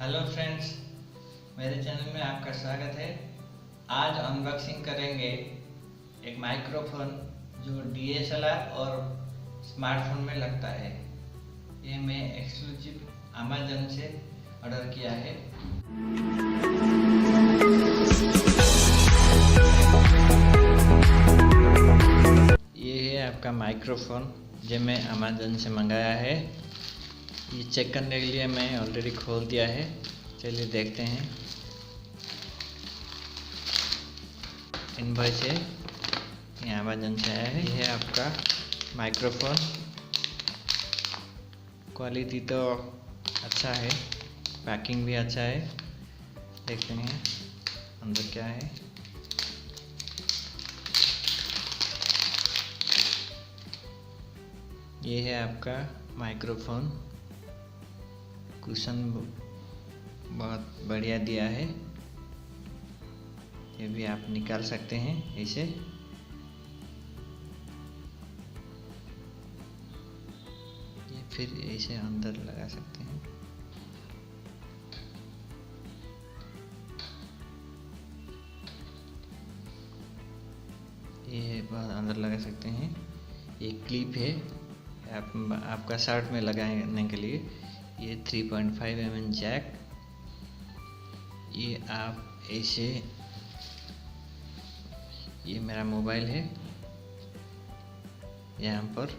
Hello friends, मेरे channel में आपका स्वागत है। आज अनबॉक्सिंग करेंगे एक माइक्रोफोन जो DSLR और स्मार्टफोन में लगता है। ये मैं एक्सक्लूसिव अमेज़न से ऑर्डर किया है। ये है आपका माइक्रोफोन जो मैं अमेज़न से मंगाया है। ये चेक करने के लिए मैं ऑलरेडी खोल दिया है। चलिए देखते हैं। इनवॉइस है, ये अमेज़न से आया है। ये है आपका माइक्रोफोन। क्वालिटी तो अच्छा है, पैकिंग भी अच्छा है। देखते हैं अंदर क्या है। ये है आपका माइक्रोफोन। कुशन बहुत बढ़िया दिया है। ये भी आप निकाल सकते हैं इसे। ये फिर इसे अंदर लगा सकते हैं। ये बहुत अंदर लगा सकते हैं। ये क्लिप है आपका शर्ट में लगाने के लिए। ये 3.5 mm जैक। ये आप ऐसे, ये मेरा मोबाइल है, यहाँ पर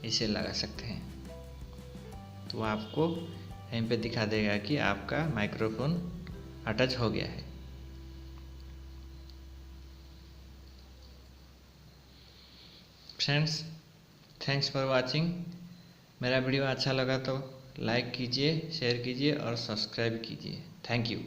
इसे लगा सकते हैं तो आपको यहीं पे दिखा देगा कि आपका माइक्रोफोन अटैच हो गया है। Friends, thanks for watching. मेरा वीडियो अच्छा लगा तो लाइक कीजिए, शेयर कीजिए और सब्सक्राइब कीजिए। Thank you.